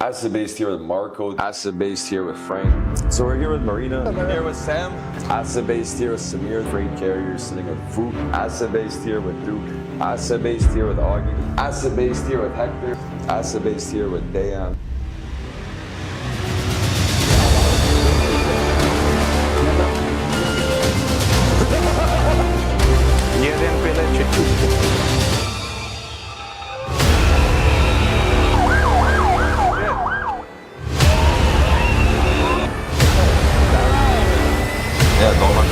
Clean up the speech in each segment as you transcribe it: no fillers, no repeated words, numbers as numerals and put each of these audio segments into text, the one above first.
Acid based here with Marco. Acid based here with Frank. So we're here with Marina. I'm here with Sam. Acid based here with Samir. Freight carrier sitting with Fu. Acid based here with Duke. Acid based here with Augie. Acid based here with Hector. Acid based here with Dayan. Jeden vylečit. Ja, nochmal.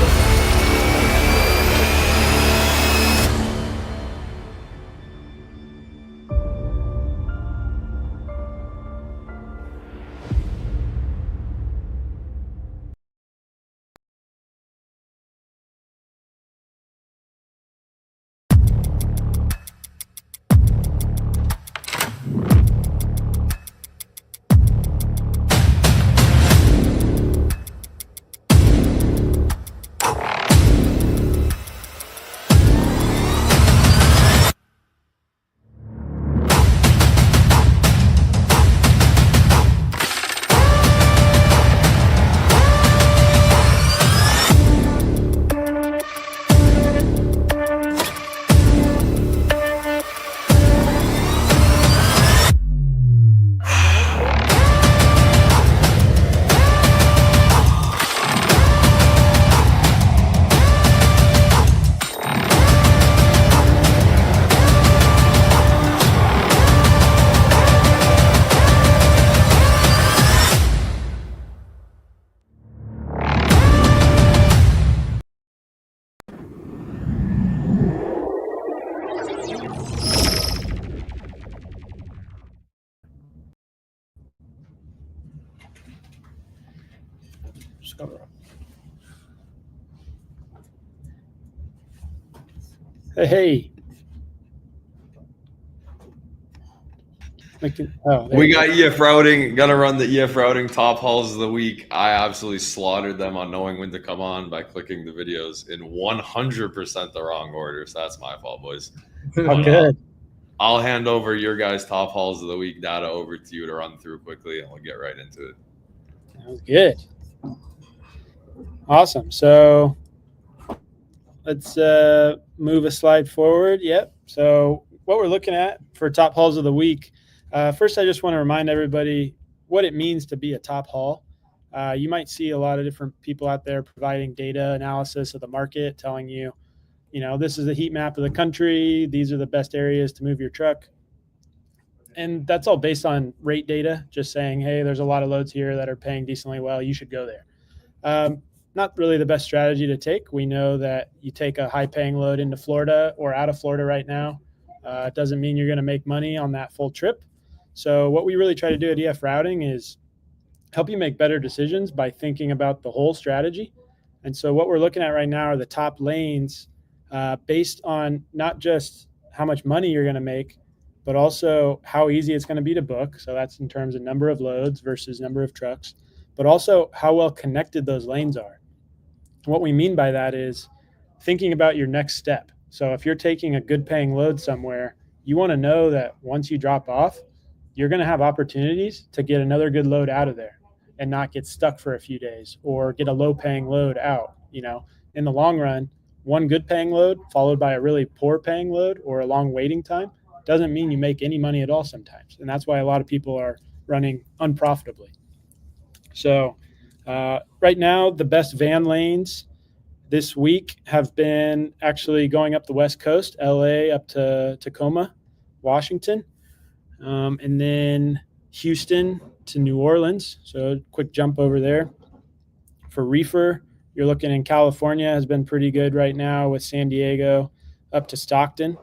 Hey. We got efRouting. Gonna run the efRouting top hauls of the week. I absolutely slaughtered them on knowing when to come on by clicking the videos in 100% the wrong order. So that's my fault, boys. Oh, good. I'll hand over your guys' top hauls of the week data over to you to run through quickly, and we'll get right into it. Sounds good. Awesome. So let's move a slide forward. Yep. So what we're looking at for top hauls of the week. First, I just want to remind everybody what it means to be a top haul. You might see a lot of different people out there providing data analysis of the market, telling you, this is a heat map of the country. These are the best areas to move your truck. And that's all based on rate data, just saying, hey, there's a lot of loads here that are paying decently well. You should go there. Not really the best strategy to take. We know that you take a high-paying load into Florida or out of Florida right now. It doesn't mean you're going to make money on that full trip. So what we really try to do at efRouting is help you make better decisions by thinking about the whole strategy. And so what we're looking at right now are the top lanes based on not just how much money you're going to make, but also how easy it's going to be to book. So that's in terms of number of loads versus number of trucks, but also how well connected those lanes are. What we mean by that is thinking about your next step. So if you're taking a good paying load somewhere, you want to know that once you drop off, you're going to have opportunities to get another good load out of there and not get stuck for a few days or get a low paying load out. In the long run, one good paying load followed by a really poor paying load or a long waiting time doesn't mean you make any money at all sometimes. And that's why a lot of people are running unprofitably. So right now, the best van lanes this week have been actually going up the West Coast, LA up to Tacoma, Washington, and then Houston to New Orleans. So a quick jump over there. For reefer, you're looking in California has been pretty good right now with San Diego up to Stockton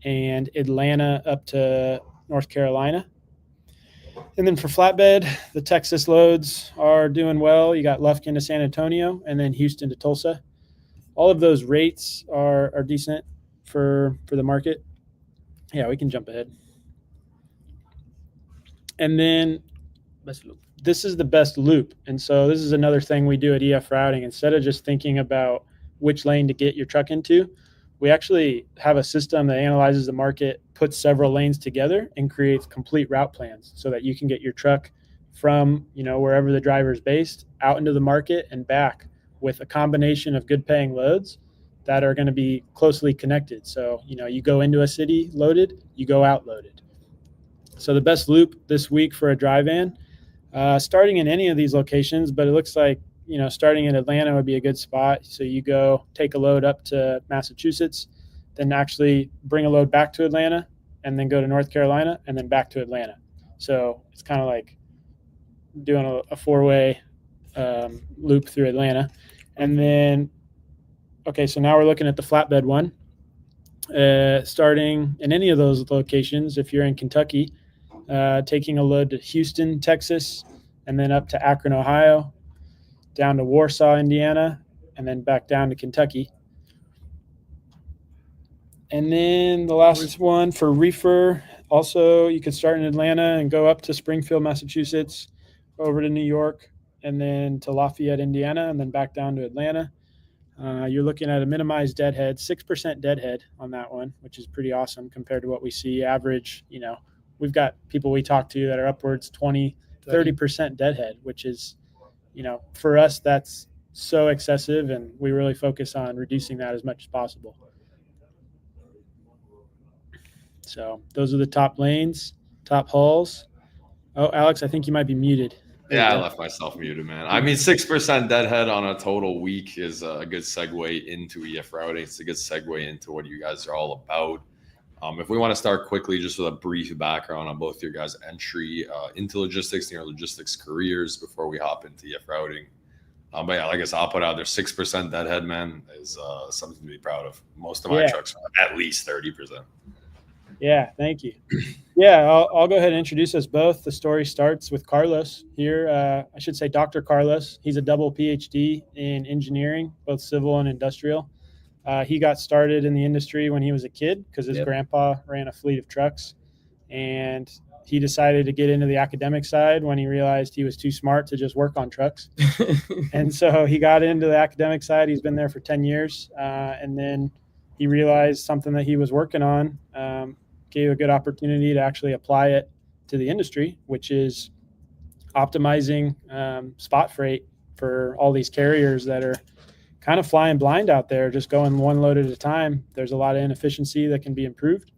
and Atlanta up to North Carolina. And then for flatbed, the Texas loads are doing well. You got Lufkin to San Antonio and then Houston to Tulsa. All of those rates are decent for the market. Yeah, we can jump ahead. And then this is the best loop. And so this is another thing we do at efRouting. Instead of just thinking about which lane to get your truck into, we actually have a system that analyzes the market, puts several lanes together, and creates complete route plans so that you can get your truck from, wherever the driver is based out into the market and back with a combination of good paying loads that are going to be closely connected. So, you go into a city loaded, you go out loaded. So the best loop this week for a dry van, starting in any of these locations, but it looks like, starting in Atlanta would be a good spot. So you go take a load up to Massachusetts, then actually bring a load back to Atlanta, and then go to North Carolina, and then back to Atlanta. So it's kind of like doing a four-way loop through Atlanta. And then, okay, so now we're looking at the flatbed one. Starting in any of those locations, if you're in Kentucky, taking a load to Houston, Texas, and then up to Akron, Ohio, down to Warsaw, Indiana, and then back down to Kentucky. And then the last one for reefer, also you could start in Atlanta and go up to Springfield, Massachusetts, over to New York, and then to Lafayette, Indiana, and then back down to Atlanta. You're looking at a minimized deadhead, 6% deadhead on that one, which is pretty awesome compared to what we see average. We've got people we talk to that are upwards 20, 30% deadhead, which is, for us, that's so excessive, and we really focus on reducing that as much as possible. So those are the top lanes, top hulls. Oh, Alex, I think you might be muted. Yeah, I left myself muted, man. I mean, 6% deadhead on a total week is a good segue into efRouting. It's a good segue into what you guys are all about. If we want to start quickly, just with a brief background on both your guys' entry into logistics and your logistics careers before we hop into efRouting. But yeah, like I said, I'll put out there 6% deadhead, man, is something to be proud of. Most of my trucks are at least 30%. Yeah, thank you. Yeah, I'll go ahead and introduce us both. The story starts with Carlos here. I should say Dr. Carlos. He's a double PhD in engineering, both civil and industrial. He got started in the industry when he was a kid because his grandpa ran a fleet of trucks, and he decided to get into the academic side when he realized he was too smart to just work on trucks. And so he got into the academic side. He's been there for 10 years. And then he realized something that he was working on gave a good opportunity to actually apply it to the industry, which is optimizing spot freight for all these carriers that are kind of flying blind out there, just going one load at a time. There's a lot of inefficiency that can be improved.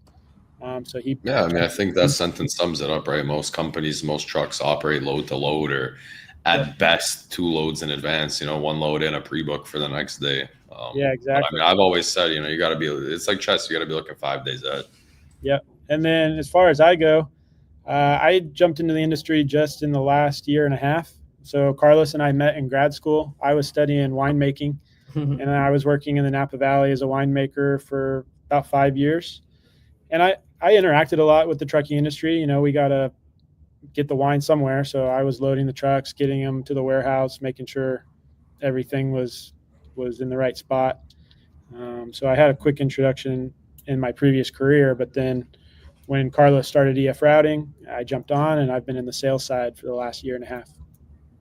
I think that sentence sums it up, right? Most companies, most trucks operate load to load, or at best 2 loads in advance, one load in a pre-book for the next day. Exactly. I've always said, you got to be, it's like chess. You got to be looking 5 days ahead. Yep. And then as far as I go, I jumped into the industry just in the last year and a half. So Carlos and I met in grad school. I was studying winemaking, and I was working in the Napa Valley as a winemaker for about 5 years. And I interacted a lot with the trucking industry. We got to get the wine somewhere. So I was loading the trucks, getting them to the warehouse, making sure everything was in the right spot. So I had a quick introduction in my previous career, but then when Carlos started efRouting, I jumped on, and I've been in the sales side for the last year and a half.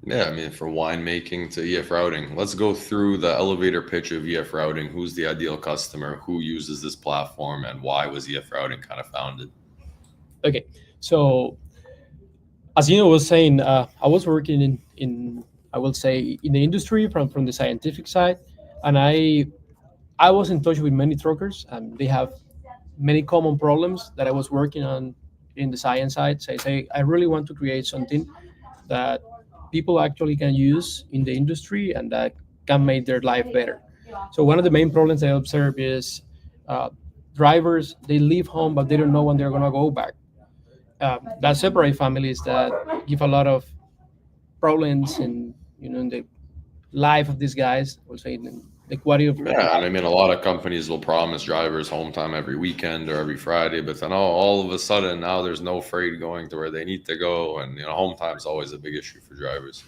Yeah, for winemaking to efRouting, let's go through the elevator pitch of efRouting. Who's the ideal customer? Who uses this platform, and why was efRouting kind of founded? Okay, so as Gino was saying, I was working in I will say in the industry from the scientific side, and I was in touch with many truckers, and they have many common problems that I was working on in the science side. So I say I really want to create something that people actually can use in the industry and that can make their life better. So one of the main problems I observe is drivers, they leave home, but they don't know when they're going to go back. That separate families, that give a lot of problems in the life of these guys, I would say the quality of a lot of companies will promise drivers home time every weekend or every Friday, but then all of a sudden now there's no freight going to where they need to go, and home time is always a big issue for drivers.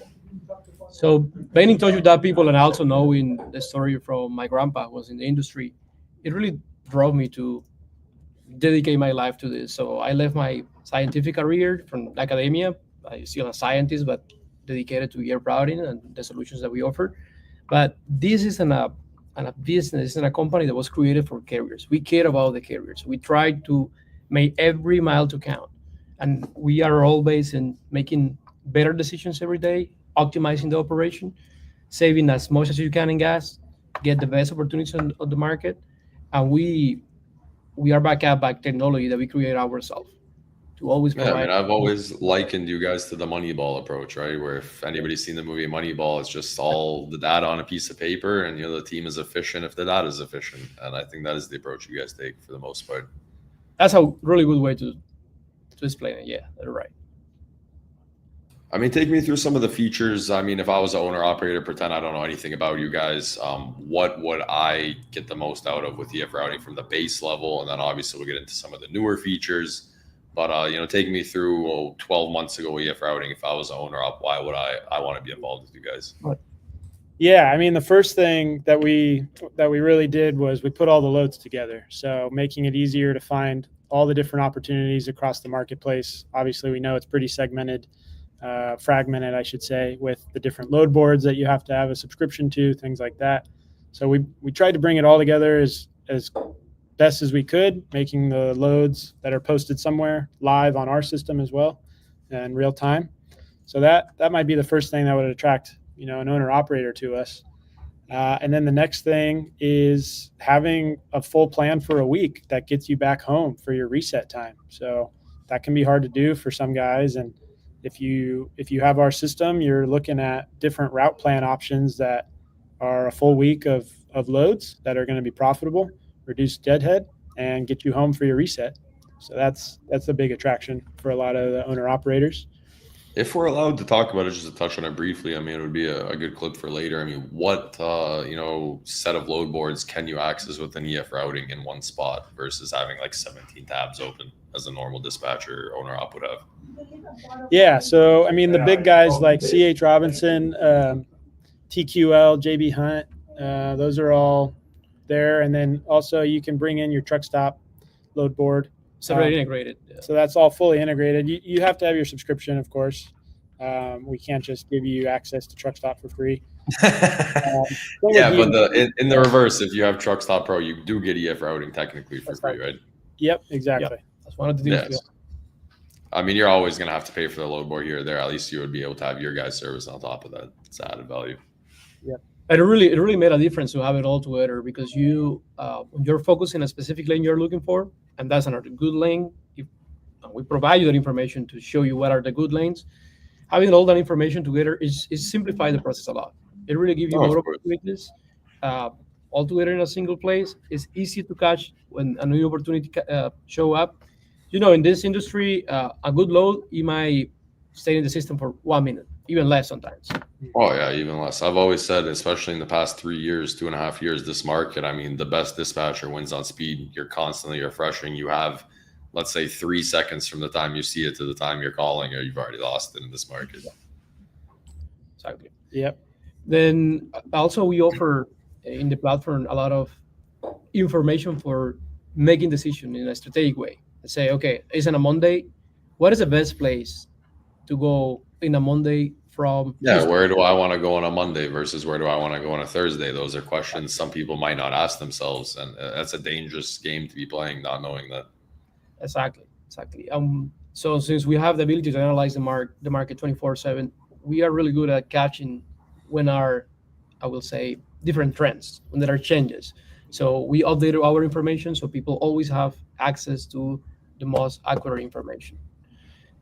So being in touch with that people, and also knowing the story from my grandpa was in the industry, it really drove me to dedicate my life to this. So I left my scientific career from academia. I still a scientist, but dedicated to efRouting and the solutions that we offer. But this isn't a and a business and a company that was created for carriers. We care about the carriers. We try to make every mile to count, and we are always in making better decisions every day, optimizing the operation, saving as much as you can in gas, get the best opportunities on the market, and we are backed up by technology that we create ourselves to always Yeah, I provide. mean, I've always likened you guys to the Moneyball approach, right? Where if anybody's seen the movie Moneyball, it's just all the data on a piece of paper, and the team is efficient if the data is efficient. And I think that is the approach you guys take for the most part. That's a really good way to explain it. Yeah, you're right. I mean, take me through some of the features. I mean, if I was an owner operator, pretend I don't know anything about you guys, what would I get the most out of with efRouting from the base level? And then obviously we'll get into some of the newer features. But take me through 12 months ago efRouting. If I was an owner op, why would I want to be involved with you guys? Yeah, I mean, the first thing that we really did was we put all the loads together. So making it easier to find all the different opportunities across the marketplace. Obviously, we know it's pretty segmented. Fragmented, I should say, with the different load boards that you have to have a subscription to, things like that. So we tried to bring it all together as best as we could, making the loads that are posted somewhere live on our system as well in real time. So that might be the first thing that would attract an owner operator to us. And then the next thing is having a full plan for a week that gets you back home for your reset time. So that can be hard to do for some guys, and if you have our system, you're looking at different route plan options that are a full week of loads that are going to be profitable, reduce deadhead, and get you home for your reset. So that's a big attraction for a lot of the owner operators. If we're allowed to talk about it, just to touch on it briefly, I mean, it would be a good clip for later. I mean, what set of load boards can you access with an efRouting in one spot versus having like 17 tabs open as a normal dispatcher owner op would have? Yeah, so I mean, the big guys like C.H. Robinson, TQL, JB Hunt, those are all there. And then also you can bring in your truck stop load board. It's already integrated. Yeah. So that's all fully integrated. You have to have your subscription, of course. We can't just give you access to truck stop for free. Yeah, but in the reverse, if you have Truck Stop Pro, you do get efRouting technically for free, right? Yep, exactly. Yep. That's one of the things. Yes. I mean, you're always going to have to pay for the load board here or there. At least you would be able to have your guys' service on top of that. It's added value. Yeah. And it really made a difference to have it all together, because when you're focusing on a specific lane you're looking for, and that's another good lane, we provide you that information to show you what are the good lanes. Having all that information together is simplify the process a lot. It really gives you more opportunities all together in a single place. It's easy to catch when a new opportunity show up. In this industry, a good load, you might stay in the system for 1 minute, even less sometimes. Oh, yeah, even less. I've always said, especially in the past 3 years, 2.5 years, this market, I mean, the best dispatcher wins on speed. You're constantly refreshing. You have, let's say, 3 seconds from the time you see it to the time you're calling, or you've already lost it in this market. Exactly. Yep. Then also we offer in the platform a lot of information for making decisions in a strategic way. Say, okay, it's on a Monday. What is the best place to go in a Monday from? Yeah, Tuesday? Where do I want to go on a Monday versus where do I want to go on a Thursday? Those are questions some people might not ask themselves, and that's a dangerous game to be playing, not knowing that. Exactly. So since we have the ability to analyze the market 24/7, we are really good at catching when I will say, different trends, when there are changes. So we update our information so people always have access to the most accurate information.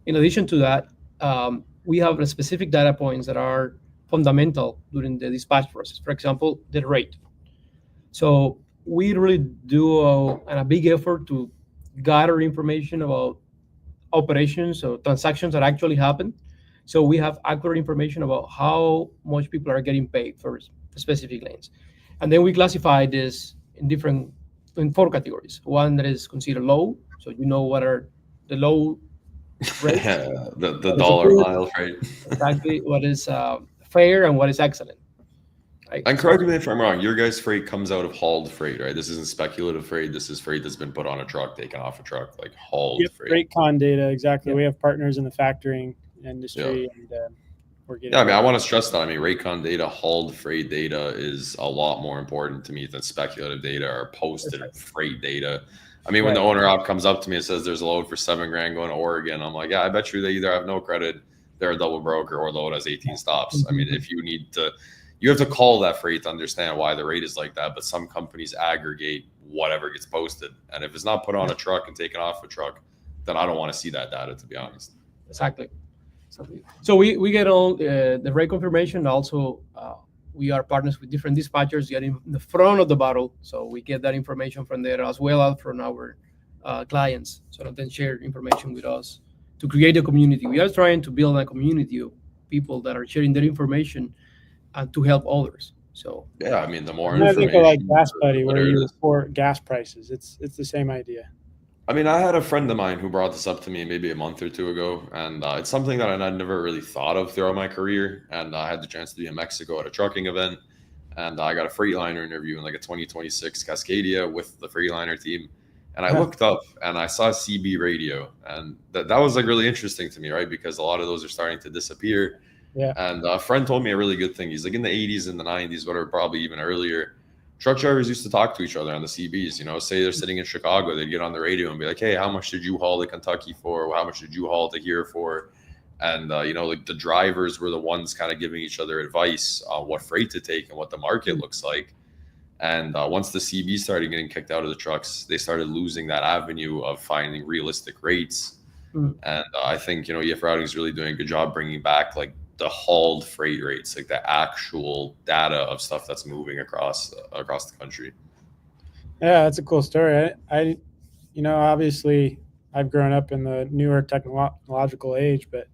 In addition to that, we have specific data points that are fundamental during the dispatch process. For example, the rate. So we really do a big effort to gather information about operations or transactions that actually happen. So we have accurate information about how much people are getting paid for specific lanes. And then we classify this in 4 categories. One that is considered low, so what are the low rates. the dollar mile rate. Exactly. What is fair and what is excellent. Right? And correct me if I'm wrong, your guys' freight comes out of hauled freight, right? This isn't speculative freight. This is freight that's been put on a truck, taken off a truck, like hauled freight. Freight con data, exactly. Yep. We have partners in the factoring industry, and we're getting. Yeah, I mean, I want to stress that. I mean, Raycon data, hauled freight data is a lot more important to me than speculative data or posted freight data. I mean, when the owner op comes up to me and says there's a load for $7,000 going to Oregon, I'm like, yeah, I bet you they either have no credit, they're a double broker, or load has 18 stops. I mean, if you have to call that freight to understand why the rate is like that. But some companies aggregate whatever gets posted, and if it's not put on a truck and taken off a truck, then I don't want to see that data, to be honest. Exactly. So we get all the rate confirmation. Also, we are partners with different dispatchers getting in the front of the bottle. So we get that information from there as well as from our clients, so that they share information with us to create a community. We are trying to build a community of people that are sharing their information and to help others. So yeah, I mean, the more I think information, of like Gas Buddy, where you report gas prices. It's the same idea. I mean, I had a friend of mine who brought this up to me maybe a month or two ago, and it's something that I'd never really thought of throughout my career. And I had the chance to be in Mexico at a trucking event, and I got a Freightliner interview in like a 2026 Cascadia with the Freightliner team. And I looked up and I saw CB radio, and that was like really interesting to me, right? Because a lot of those are starting to disappear. Yeah. And a friend told me a really good thing. He's like, in the 80s and the 90s, whatever, probably even earlier, truck drivers used to talk to each other on the CBs. You know, say they're sitting in Chicago, they'd get on the radio and be like, hey, how much did you haul to Kentucky for? How much did you haul to here for? And, you know, like the drivers were the ones kind of giving each other advice on what freight to take and what the market looks like. And once the CB started getting kicked out of the trucks, they started losing that avenue of finding realistic rates. And I think, you know, efRouting is really doing a good job bringing back like the hauled freight rates, like the actual data of stuff that's moving across the country. Yeah, that's a cool story. I you know, obviously I've grown up in the newer technological age, but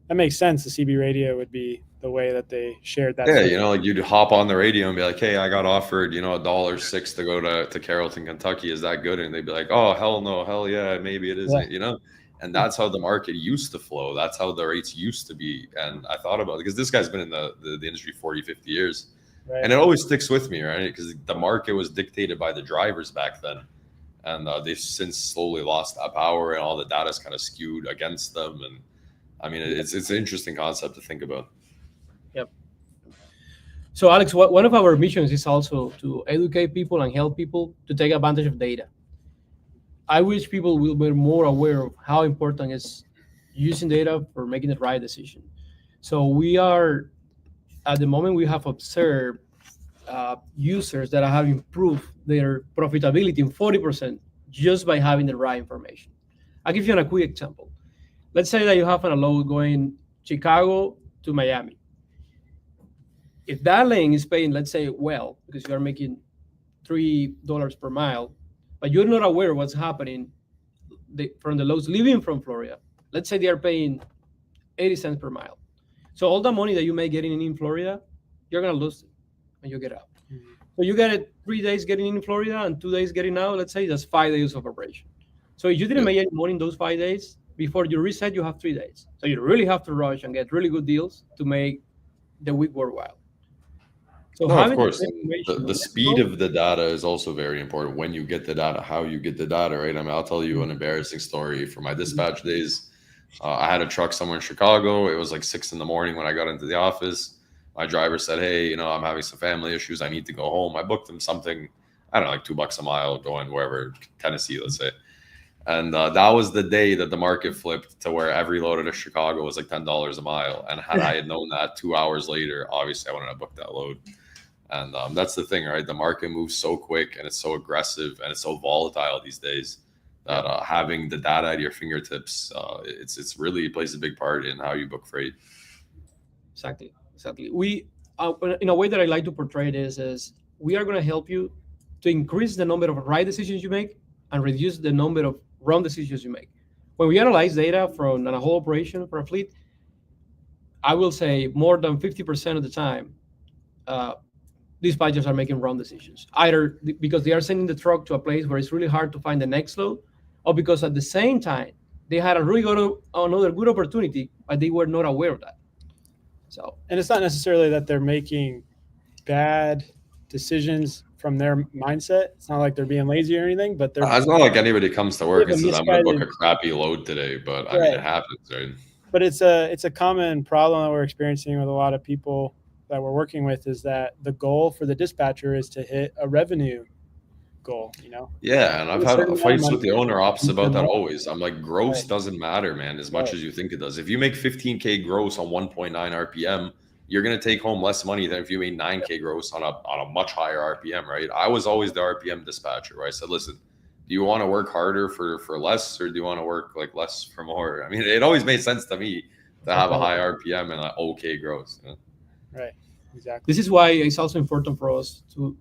that makes sense. The CB radio would be the way that they shared that. Yeah, you know, like you'd hop on the radio and be like, hey, I got offered, you know, $1.06 to go to Carrollton, Kentucky. Is that good? And they'd be like, oh, hell no, hell yeah, maybe it isn't, you know? And that's how the market used to flow. That's how the rates used to be. And I thought about it because this guy's been in the industry 40, 50 years. Right. And it always sticks with me, right? Because the market was dictated by the drivers back then. And they've since slowly lost that power, and all the data's kind of skewed against them. And I mean, it's an interesting concept to think about. Yep. So Alex, one of our missions is also to educate people and help people to take advantage of data. I wish people will be more aware of how important is using data for making the right decision. So we are, at the moment, we have observed users that have improved their profitability in 40% just by having the right information. I'll give you a quick example. Let's say that you have a load going Chicago to Miami. If that lane is paying, let's say, well, because you are making $3 per mile, but you're not aware of what's happening from the loads leaving from Florida. Let's say they are paying 80 cents per mile. So all the money that you may get in Florida, you're going to lose it when you get out. So you get it 3 days getting in Florida and 2 days getting out. Let's say that's 5 days of operation. So if you didn't make any money in those 5 days, before you reset, you have 3 days. So you really have to rush and get really good deals to make the week worthwhile. So no, of course, the speed of the data is also very important. When you get the data, how you get the data, right? I mean, I'll tell you an embarrassing story from my dispatch days. I had a truck somewhere in Chicago. It was like 6 a.m. when I got into the office. My driver said, hey, you know, I'm having some family issues. I need to go home. I booked him something, I don't know, like $2 a mile going wherever, Tennessee, let's say. And that was the day that the market flipped to where every load out of Chicago was like $10 a mile. And had I had known that 2 hours later, obviously I wouldn't have booked that load. And that's the thing, right? The market moves so quick and it's so aggressive and it's so volatile these days that having the data at your fingertips, it's really plays a big part in how you book freight. Exactly. We, in a way that I like to portray this is we are going to help you to increase the number of right decisions you make and reduce the number of wrong decisions you make. When we analyze data from a whole operation for a fleet, I will say more than 50% of the time, dispatchers are making wrong decisions, either because they are sending the truck to a place where it's really hard to find the next load, or because at the same time they had a really another good opportunity, but they were not aware of that. So, and it's not necessarily that they're making bad decisions from their mindset. It's not like they're being lazy or anything, but they're. It's not like anybody comes to work and says, "I'm going to book a crappy load today," but I mean, it happens, right? But it's a common problem that we're experiencing with a lot of people that we're working with, is that the goal for the dispatcher is to hit a revenue goal, Yeah, and I've A certain had amount of fights money. with the owner ops about that Right. always. I'm like, gross Right. doesn't matter, man, as much Right. as you think it does. If you make 15K gross on 1.9 RPM, you're gonna take home less money than if you made 9K gross on a much higher RPM, right? I was always the RPM dispatcher, where I said, listen, do you want to work harder for less, or do you want to work like less for more? I mean, it always made sense to me to have a high RPM and an okay gross. Right. Exactly. This is why it's also important for us to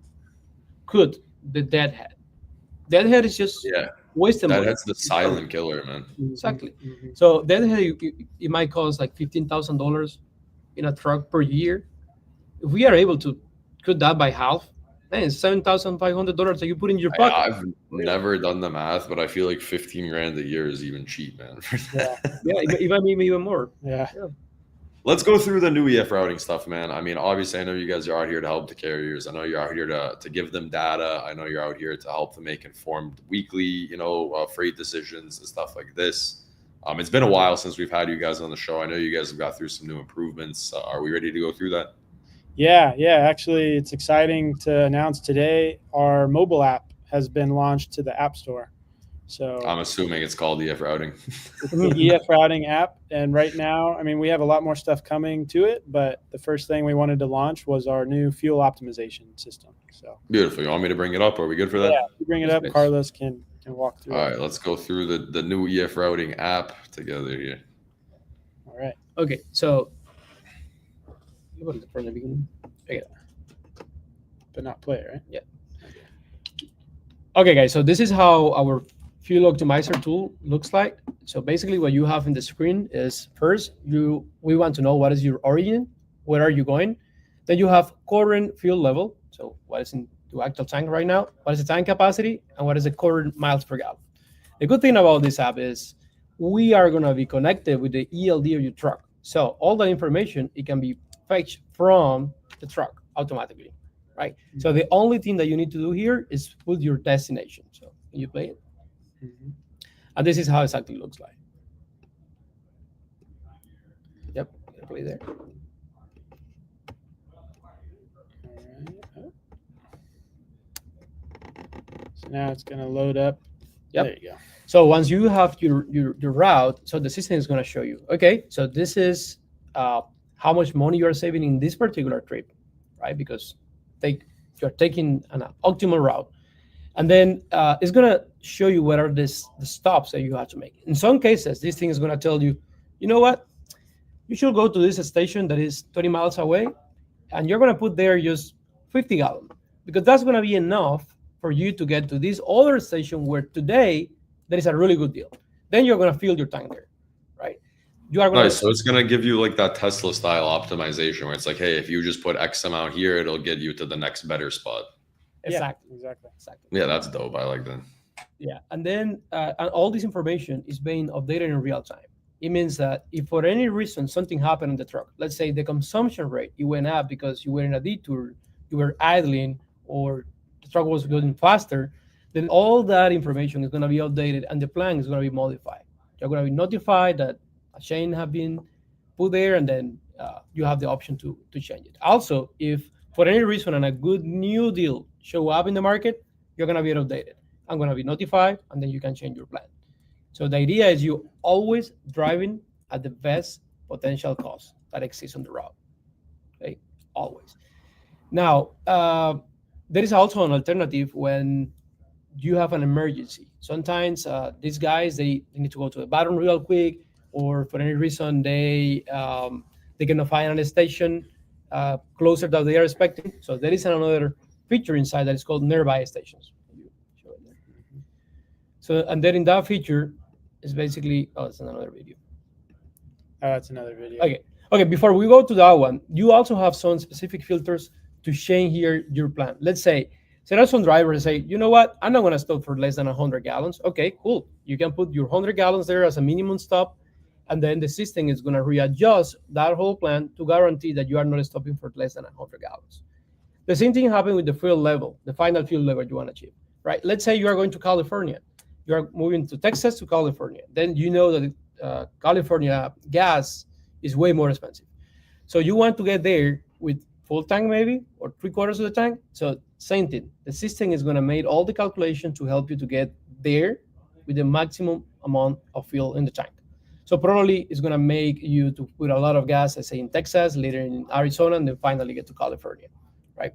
cut the deadhead. Deadhead is just Yeah, wasting money. that's the silent killer, man. Exactly. Mm-hmm. So deadhead, it might cost like $15,000 in a truck per year. If we are able to cut that by half, man, it's $7,500 that you put in your pocket. I've never done the math, but I feel like 15 grand a year is even cheap, man. Yeah, even more. Yeah. Let's go through the new efRouting stuff, man. I mean, obviously, I know you guys are out here to help the carriers. I know you're out here to give them data. I know you're out here to help them make informed weekly, freight decisions and stuff like this. It's been a while since we've had you guys on the show. I know you guys have got through some new improvements. Are we ready to go through that? Yeah. Actually, it's exciting to announce today our mobile app has been launched to the App Store. So I'm assuming it's called efRouting. It's the efRouting app, and right now, I mean, we have a lot more stuff coming to it, but the first thing we wanted to launch was our new fuel optimization system. So Beautiful. You want me to bring it up? Are we good for that? Yeah, if you bring it up, Carlos can walk through All it. right, let's go through the new efRouting app together here. All right. Okay, so from the beginning. Okay. But not play, right? Yeah. Okay, guys. So this is how our fuel optimizer tool looks like. So basically, what you have in the screen is first we want to know what is your origin, where are you going. Then you have current fuel level. So what is in the actual tank right now? What is the tank capacity, and what is the current miles per gallon? The good thing about this app is we are going to be connected with the ELD of your truck. So all that information, it can be fetched from the truck automatically, right? Mm-hmm. So the only thing that you need to do here is put your destination. So can you play it? Mm-hmm. And this is how exactly looks like. Yep, play there. So now it's going to load up. Yep. There you go. So once you have your route, so the system is going to show you, okay, so this is how much money you are saving in this particular trip, right? Because you're taking an optimal route. And then it's going to show you what are the stops that you have to make. In some cases, this thing is going to tell you, you know what? You should go to this station that is 20 miles away, and you're going to put there just 50 gallons, because that's going to be enough for you to get to this other station where today there is a really good deal. Then you're going to fill your tank there, right? You are going nice. So it's going to give you like that Tesla style optimization where it's like, hey, if you just put X amount here, it'll get you to the next better spot. Exactly. Yeah, that's dope. I like that. Yeah, and then and all this information is being updated in real time. It means that if for any reason something happened in the truck, let's say the consumption rate, it went up because you were in a detour, you were idling, or the truck was going faster, then all that information is going to be updated and the plan is going to be modified. You're going to be notified that a chain have been put there, and then you have the option to change it. Also, if for any reason and a good new deal show up in the market, you're going to be updated. I'm going to be notified, and then you can change your plan. So the idea is you always driving at the best potential cost that exists on the route. Okay, always. Now, there is also an alternative when you have an emergency. Sometimes these guys, they need to go to the bathroom real quick, or for any reason they cannot find a station closer than they are expecting. So there is another feature inside that is called nearby stations. So, and then in that feature is basically, it's another video. Oh, that's another video. Okay. Before we go to that one, you also have some specific filters to change here your plan. Let's say there are some drivers that say, you know what, I'm not going to stop for less than 100 gallons. Okay, cool. You can put your 100 gallons there as a minimum stop, and then the system is going to readjust that whole plan to guarantee that you are not stopping for less than 100 gallons. The same thing happened with the fuel level, the final fuel level you want to achieve, right? Let's say you are going to California. You are moving to Texas to California. Then you know that California gas is way more expensive. So you want to get there with full tank maybe or 3/4 of the tank. So same thing. The system is going to make all the calculation to help you to get there with the maximum amount of fuel in the tank. So probably it's going to make you to put a lot of gas, let's say in Texas, later in Arizona, and then finally get to California, right?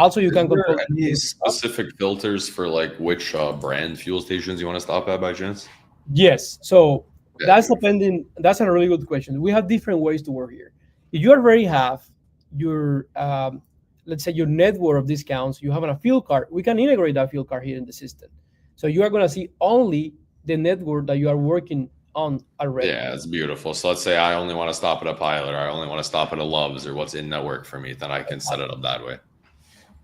Also, you Is can there control any specific filters for like which brand fuel stations you want to stop at by chance? Yes. So Yeah, that's beautiful. depending. That's a really good question. We have different ways to work here. If you already have your, let's say, your network of discounts, you have a fuel card, we can integrate that fuel card here in the system. So you are going to see only the network that you are working on already. Yeah, it's beautiful. So let's say I only want to stop at a Pilot, or I only want to stop at a Love's, or what's in network for me, then I can set it up that way.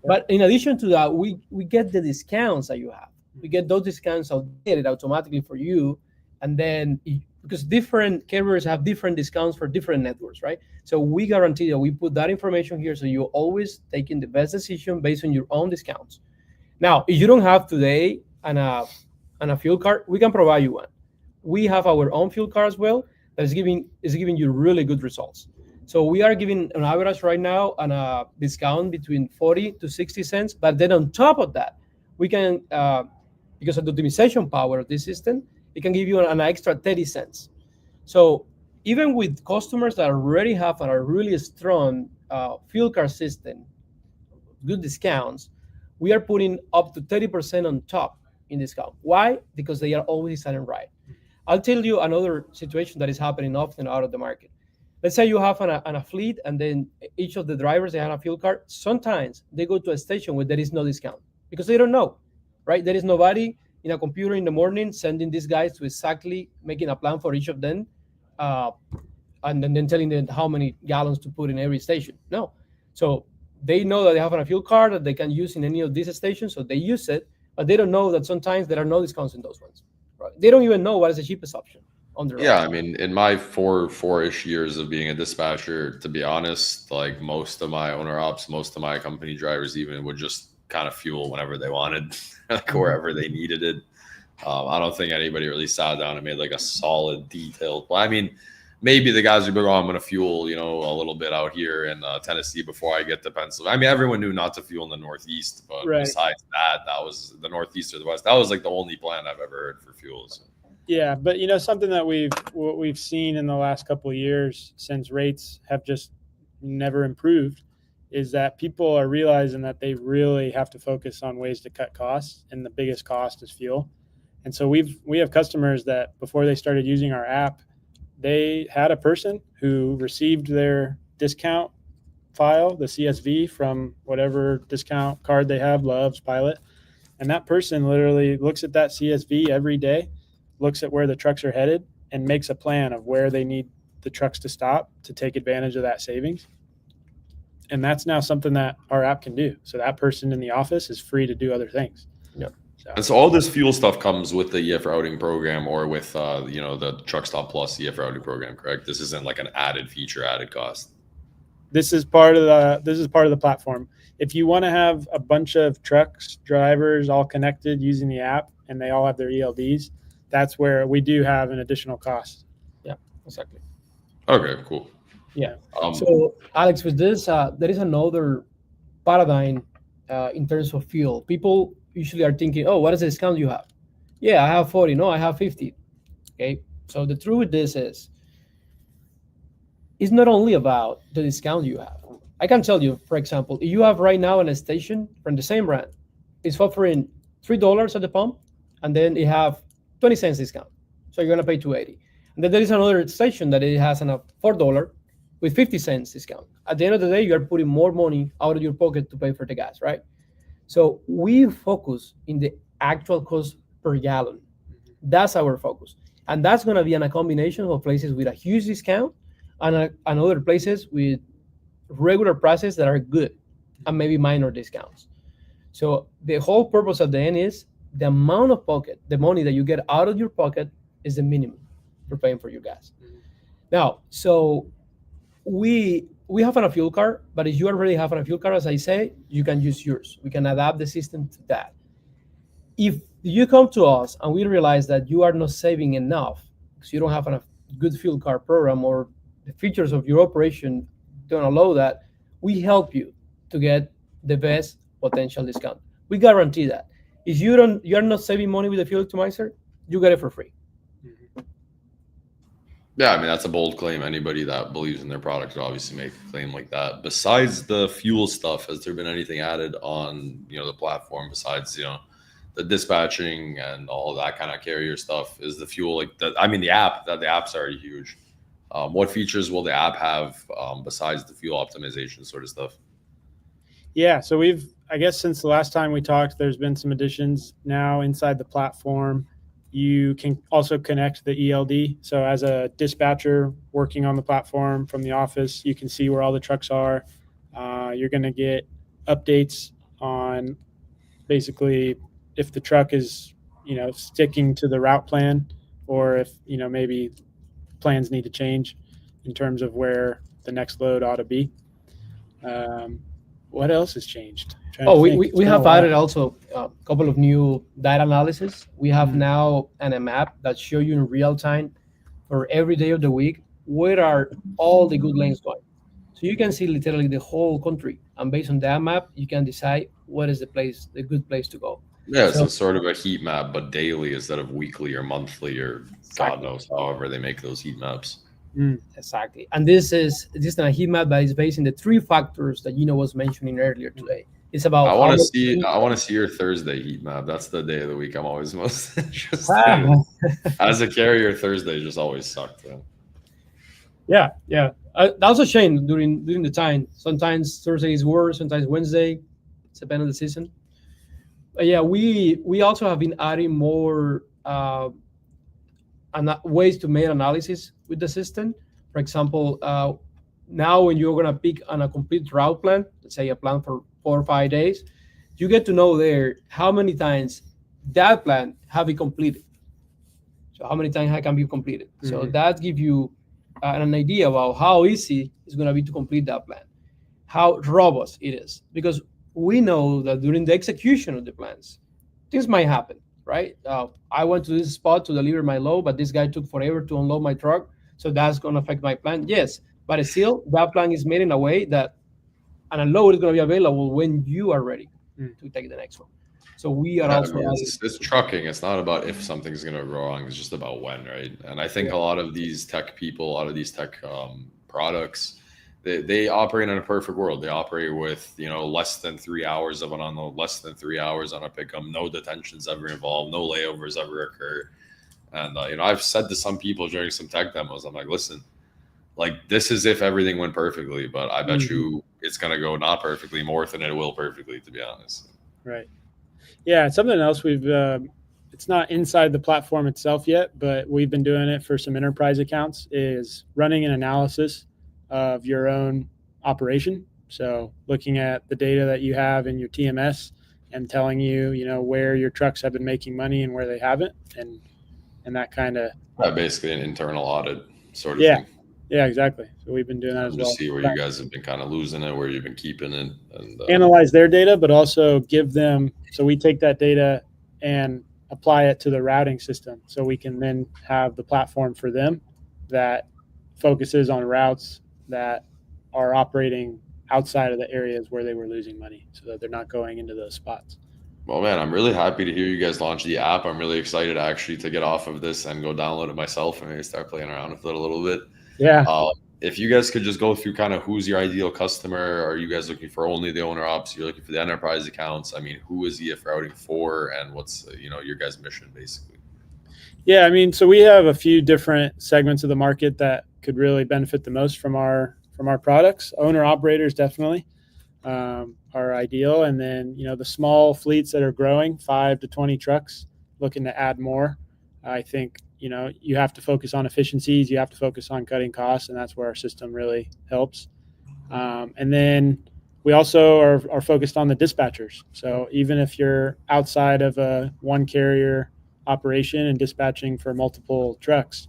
But in addition to that, we get the discounts that you have. We get those discounts updated automatically for you. And then because different carriers have different discounts for different networks, right? So we guarantee that we put that information here so you're always taking the best decision based on your own discounts. Now, if you don't have today a fuel card, we can provide you one. We have our own fuel card as well that is giving you really good results. So we are giving an average right now and a discount between 40 to 60 cents. But then on top of that, we can, because of the optimization power of this system, it can give you an extra 30 cents. So even with customers that already have a really strong fuel card system, good discounts, we are putting up to 30% on top in discount. Why? Because they are always selling right. I'll tell you another situation that is happening often out of the market. Let's say you have a fleet, and then each of the drivers, they have a fuel card. Sometimes they go to a station where there is no discount because they don't know, right? There is nobody in a computer in the morning sending these guys to exactly making a plan for each of them, and then telling them how many gallons to put in every station. No. So they know that they have a fuel card that they can use in any of these stations, so they use it, but they don't know that sometimes there are no discounts in those ones. Right? They don't even know what is the cheapest option on their Yeah, own. I mean, in my four-ish years of being a dispatcher, to be honest, like most of my owner ops, most of my company drivers even would just kind of fuel whenever they wanted, like wherever they needed it. I don't think anybody really sat down and made like a solid, detailed. Well, I mean, maybe the guys would be like, "Oh, I'm going to fuel, a little bit out here in Tennessee before I get to Pennsylvania." I mean, everyone knew not to fuel in the Northeast, but Right. besides that, that was the Northeast or the West. That was like the only plan I've ever heard for fuels. Yeah, but something that we've seen in the last couple of years since rates have just never improved is that people are realizing that they really have to focus on ways to cut costs, and the biggest cost is fuel. And so we have customers that before they started using our app, they had a person who received their discount file, the CSV from whatever discount card they have, Love's, Pilot, and that person literally looks at that CSV every day, looks at where the trucks are headed, and makes a plan of where they need the trucks to stop to take advantage of that savings. And that's now something that our app can do. So that person in the office is free to do other things. Yeah. And so all this fuel stuff comes with the efRouting program or with the Truck Stop Plus efRouting program, correct? This isn't like an added feature, added cost. This is part of the platform. If you want to have a bunch of trucks, drivers all connected using the app, and they all have their ELDs, that's where we do have an additional cost. Yeah, exactly. Okay, cool. Yeah. So, Alex, with this, there is another paradigm in terms of fuel. People usually are thinking, "Oh, what is the discount you have?" Yeah, I have 40. No, I have 50. Okay. So the truth with this is, it's not only about the discount you have. I can tell you, for example, if you have right now a station from the same brand, it's offering $3 at the pump, and then it have 20 cents discount. So you're gonna pay $2.80. And then there is another station that it has a $4 with 50 cents discount. At the end of the day, you are putting more money out of your pocket to pay for the gas, right? So we focus in the actual cost per gallon. That's our focus. And that's going to be in a combination of places with a huge discount and other places with regular prices that are good and maybe minor discounts. So the whole purpose at the end is the amount of the money that you get out of your pocket is the minimum for paying for your gas. Now, so we have a fuel card, but if you already have a fuel card, as I say, you can use yours. We can adapt the system to that. If you come to us and we realize that you are not saving enough, because you don't have a good fuel card program or the features of your operation don't allow that, we help you to get the best potential discount. We guarantee that. If you're not saving money with the fuel optimizer, you get it for free. Yeah, I mean, that's a bold claim. Anybody that believes in their product would obviously make a claim like that. Besides the fuel stuff, has there been anything added on, the platform besides, the dispatching and all that kind of carrier stuff? Is the fuel the app's already huge. What features will the app have besides the fuel optimization sort of stuff? Yeah, so I guess since the last time we talked, there's been some additions now inside the platform. You can also connect the ELD. So as a dispatcher working on the platform from the office, you can see where all the trucks are. You're going to get updates on basically if the truck is, sticking to the route plan, or if, maybe plans need to change in terms of where the next load ought to be. What else has changed? We have added also a couple of new data analysis. We have now a map that show you in real time for every day of the week where are all the good lanes going. So you can see literally the whole country, and based on that map, you can decide what is the good place to go. Yeah, so it's sort of a heat map, but daily instead of weekly or monthly or God knows however they make those heat maps. Exactly. And this is a heat map that is based on the 3 factors that Gino was mentioning earlier today. It's about I want to see your Thursday heat map. That's the day of the week I'm always most interested in. As a carrier, Thursday just always sucked. Yeah. That was a shame during the time. Sometimes Thursday is worse, sometimes Wednesday. It's depending on the season. But yeah, we also have been adding more ways to make analysis with the system. For example, now when you're going to pick on a complete route plan, let's say a plan for 4 or 5 days, you get to know there how many times that plan have been completed. So how many times it can be completed. So that gives you an idea about how easy it's going to be to complete that plan, how robust it is. Because we know that during the execution of the plans, things might happen, right? I went to this spot to deliver my load, but this guy took forever to unload my truck. So that's going to affect my plan. Yes, but still, that plan is made in a way that an unload is going to be available when you are ready to take the next one. So we are also. It's trucking. It's not about if something's going to go wrong. It's just about when, right? And I think a lot of these tech people, a lot of these tech products, they operate in a perfect world. They operate with less than 3 hours of an unload, less than 3 hours on a pickup, no detentions ever involved, no layovers ever occur. And I've said to some people during some tech demos, I'm like, listen, like this is if everything went perfectly, but I bet you it's going to go not perfectly more than it will perfectly, to be honest. Right. Yeah, something else it's not inside the platform itself yet, but we've been doing it for some enterprise accounts, is running an analysis of your own operation. So looking at the data that you have in your TMS and telling you, where your trucks have been making money and where they haven't, and that kind of basically an internal audit sort of thing. Yeah, exactly. So we've been doing that as well. See where you guys have been kind of losing it, where you've been keeping it, and analyze their data, but also give them. So we take that data and apply it to the routing system, so we can then have the platform for them that focuses on routes that are operating outside of the areas where they were losing money, so that they're not going into those spots. Well, man, I'm really happy to hear you guys launch the app. I'm really excited actually to get off of this and go download it myself and maybe start playing around with it a little bit. Yeah. If you guys could just go through kind of who's your ideal customer. Are you guys looking for only the owner ops? You're looking for the enterprise accounts? I mean, who is efRouting for, and what's your guys' mission basically? Yeah, I mean, so we have a few different segments of the market that could really benefit the most from our products. Owner operators definitely are ideal, and then the small fleets that are growing, 5 to 20 trucks, looking to add more. I think you have to focus on efficiencies, you have to focus on cutting costs, and that's where our system really helps. And then we also are focused on the dispatchers. So even if you're outside of a one carrier operation and dispatching for multiple trucks,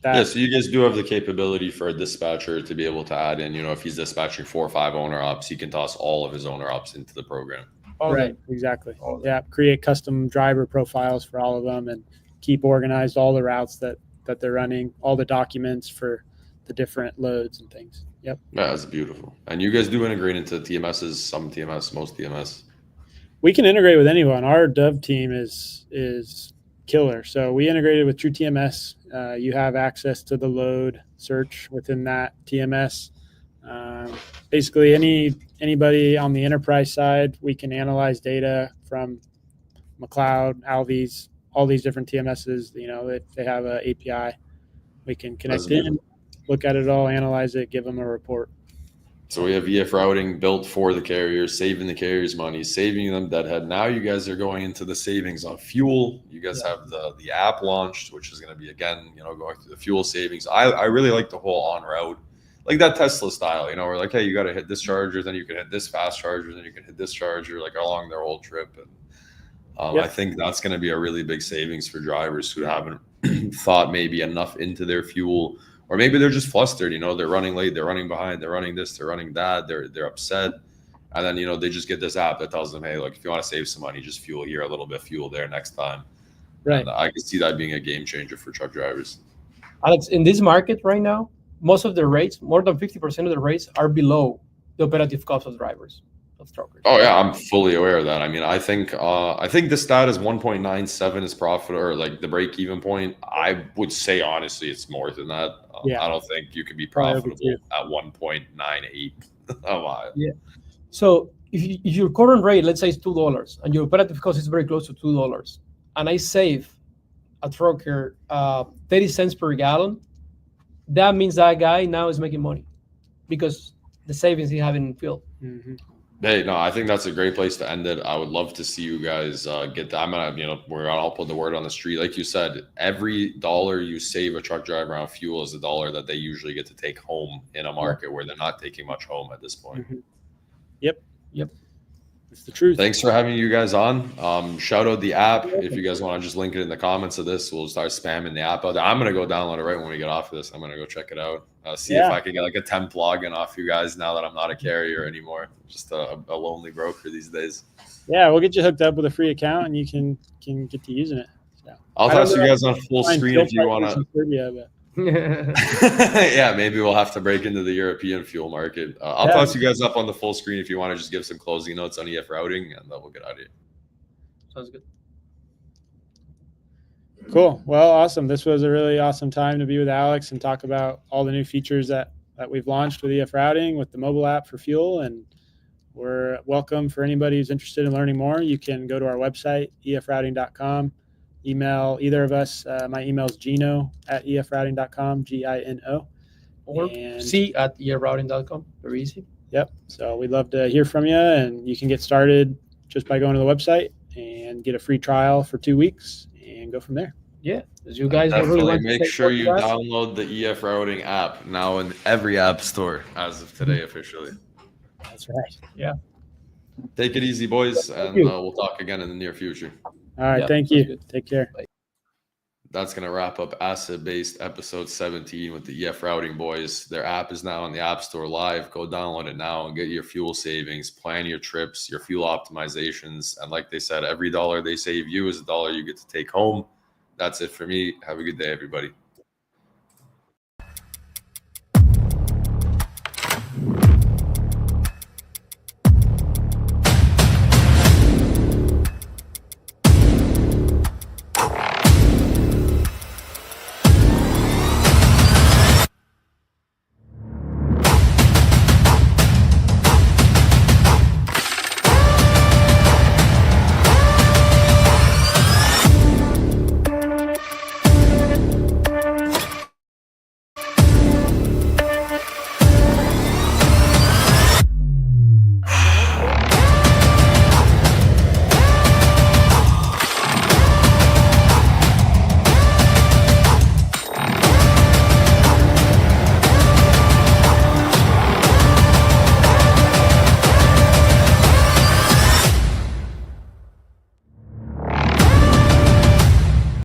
so you guys do have the capability for a dispatcher to be able to add in, if he's dispatching 4 or 5 owner ops, he can toss all of his owner ops into the program. Right, exactly. Yeah, create custom driver profiles for all of them and keep organized all the routes that they're running, all the documents for the different loads and things. Yep. Yeah, that's beautiful. And you guys do integrate into TMSs, some TMS, most TMS. We can integrate with anyone. Our Dev team is killer. So we integrated with True TMS. You have access to the load search within that TMS. Basically, anybody on the enterprise side, we can analyze data from McLeod, Alvi's, all these different TMSs. You know, they have an API. We can connect in, look at it all, analyze it, give them a report. So we have efRouting built for the carriers, saving the carriers money, saving them deadhead. Now you guys are going into the savings on fuel. You guys have the app launched, which is going to be, again, going through the fuel savings. I really like the whole on route, like that Tesla style, we're like, hey, you got to hit this charger, then you can hit this fast charger, then you can hit this charger, like along their whole trip. And I think that's going to be a really big savings for drivers who haven't thought maybe enough into their fuel. Or maybe they're just flustered, they're running late, they're running behind, they're running this, they're running that, they're upset. And then, they just get this app that tells them, hey, look, if you want to save some money, just fuel here a little bit, fuel there next time. Right. And I can see that being a game changer for truck drivers. Alex, in this market right now, most of the rates, more than 50% of the rates are below the operative cost of drivers, of truckers. Oh yeah, I'm fully aware of that. I mean, I think the stat is 1.97 is profit, or like the break even point. I would say honestly, it's more than that. I don't think you could be profitable at 1.98 a mile. Yeah. So if your current rate, let's say, is $2, and your operative cost is very close to $2, and I save a trucker 30 cents per gallon, that means that guy now is making money because the savings he having in fuel. Mm-hmm. Hey, no, I think that's a great place to end it. I would love to see you guys get that. I'm gonna, I'll put the word on the street. Like you said, every dollar you save a truck driver on fuel is a dollar that they usually get to take home in a market where they're not taking much home at this point. Mm-hmm. Yep. It's the truth. Thanks for having you guys on. Shout out the app. If you guys want to just link it in the comments of this, we'll start spamming the app out there. I'm going to go download it right when we get off of this. I'm going to go check it out. See if I can get like a temp login off you guys now that I'm not a carrier anymore. Just a lonely broker these days. Yeah, we'll get you hooked up with a free account and you can get to using it. So, I'll toss you guys on full screen if you want to. Yeah, maybe we'll have to break into the European fuel market. I'll toss you guys up on the full screen if you want to just give some closing notes on efRouting, and then we'll get out of here. Sounds good. Cool. Well, awesome. This was a really awesome time to be with Alex and talk about all the new features that we've launched with efRouting, with the mobile app for fuel. And we're welcome for anybody who's interested in learning more. You can go to our website, efrouting.com. Email either of us. My email is gino at efrouting.com, GINO. Or c@efrouting.com. Very easy. Yep. So we'd love to hear from you, and you can get started just by going to the website and get a free trial for 2 weeks and go from there. Yeah. As you guys definitely make sure you download the efRouting app now in every app store as of today officially. That's right. Yeah. Take it easy, boys, and we'll talk again in the near future. All right. Thank you. Good. Take care. Bye. That's going to wrap up Asset-Based episode 17 with the efRouting boys. Their app is now on the App Store live. Go download it now and get your fuel savings, plan your trips, your fuel optimizations. And like they said, every dollar they save you is a dollar you get to take home. That's it for me. Have a good day, everybody.